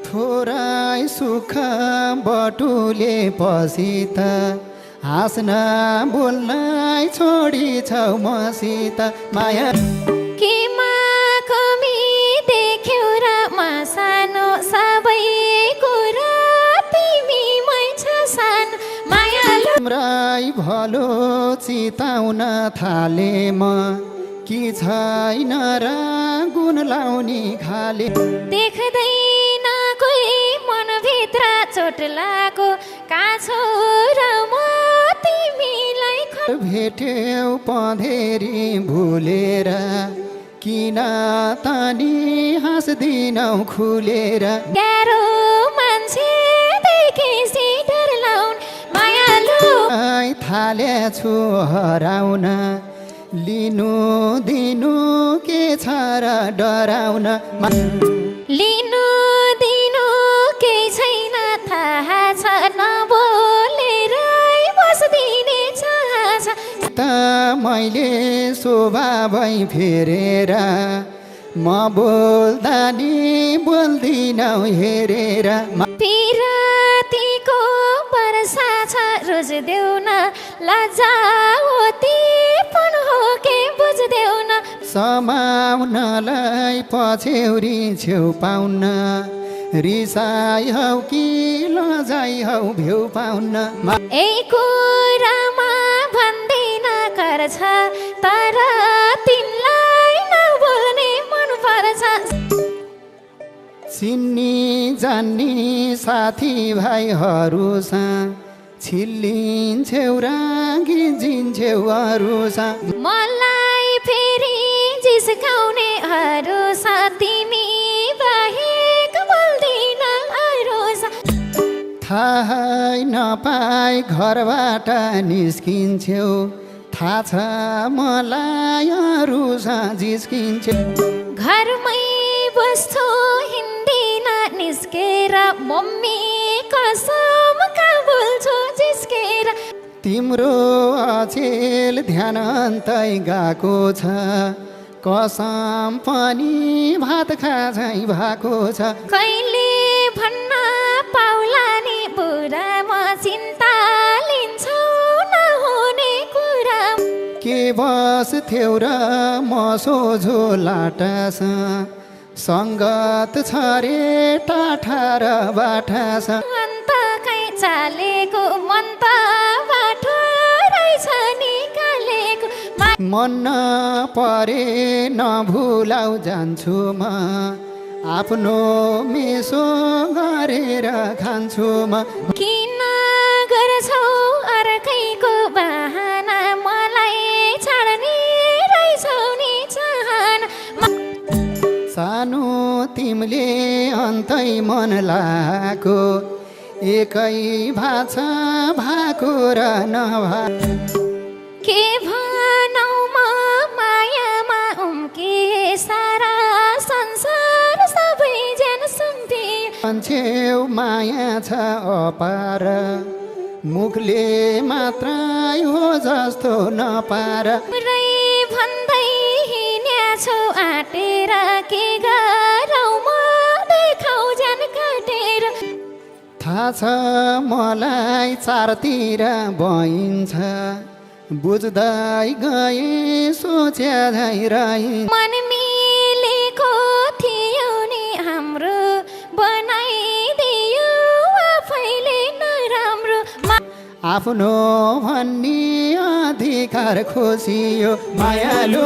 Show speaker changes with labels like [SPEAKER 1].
[SPEAKER 1] थोरै सुख बटुले पछि त हाँस्न बोल्नै छोडी छौ मसित माया
[SPEAKER 2] केमा कमी देख्यौ र म सानो सबै कुरा तिमीमै छ सानो मायालु
[SPEAKER 1] तिम्रै भलो चिताउन थाले म कि छैन र गुण लाउने खाले
[SPEAKER 2] देख्दैन कोही मनभित्र चोट लागो काछो र म तिमीलाई
[SPEAKER 1] भेट्यौ पँधेरी भुलेर किन तनी हाँस्दिनौ खुलेर
[SPEAKER 2] गाह्रो मान्छे देखेसी डर लाउन मायालु
[SPEAKER 1] थालेछु हराउन लिनु दिनु के छ र डराउन
[SPEAKER 2] लिनु दिनु केही छैन थाहा छ नबोलेरै बस्दिने चाह छ
[SPEAKER 1] त मैले स्वभावै फेरेर म बोल्दा नि बोल्दिनौ हेरेर
[SPEAKER 2] पिरातीको वर्षा छ रोज देऊ न लजावती पन हो के बुझ्देऊ न
[SPEAKER 1] समाउनलाई पछ्यौरी छेउ पाउन रिसाइ हौ कि लजाइ हौ भ्यौ पाउन
[SPEAKER 2] ए कुरामा भन्दिन गर्छ तर तिमीलाई नबोल्ने मन पर्छ
[SPEAKER 1] चिन्नी जान्नी साथी भाइहरूसँग छिल्लिन्छौ र गिन्जिन्छौ अरूसँग
[SPEAKER 2] मलाई फेरि जिस्काउनेहरू छ तिमी बाहेक बोल्दिन अरू छ
[SPEAKER 1] थाहै नपाई घरबाट निस्किन्छौ थाहा छ मलाई अरूसँग जिस्किन्छौ
[SPEAKER 2] घरमै बस्छु हिँड्दिन निस्केर मम्मी कसम कहाँ बोल्छु जिस्केर
[SPEAKER 1] तिम्रो अचेल ध्यान अन्तै गएको छ कसम पनि भात खाझै भएको छ
[SPEAKER 2] कहिले भन्न पाउला नि बुढा म चिन्ता लिन्छौ नहुने कुरा
[SPEAKER 1] के बस्थ्यौ र म सोझो लाटासँग सङ्गत छ रे टाठा र बाठास
[SPEAKER 2] अन्त कहीँ चालेको मन त बाटो रहेछ निकालेको
[SPEAKER 1] मन नपरे नभुलाउ जान्छु म आफ्नो मेसो गरेर खान्छु म
[SPEAKER 2] किन गर्छौ अर्कैको बहाना मलाई छाड्ने रहेछौ नि चाहना
[SPEAKER 1] सानो तिमीले अन्तै मन लाको एकै भाषा भएको र नभा
[SPEAKER 2] के भनौ म मायामा उम्के सारा संसार सबै जन सुम्पे
[SPEAKER 1] मान्छेउ माया छ अपार मुखले मात्रै हो जस्तो नपार
[SPEAKER 2] रै भन्दै हिँड्याछौ आँटेर के गरौ म देखाउ जन काटेर
[SPEAKER 1] थाहा छ मलाई चारतिर बइन्छ बुझ्दै गए सोच्या झै रहिन्छ
[SPEAKER 2] मन मिलेको थियो नि हाम्रो बनाइदियो आफैले नराम्रो
[SPEAKER 1] आफ्नो भन्ने अधिकार खोसियो मायालु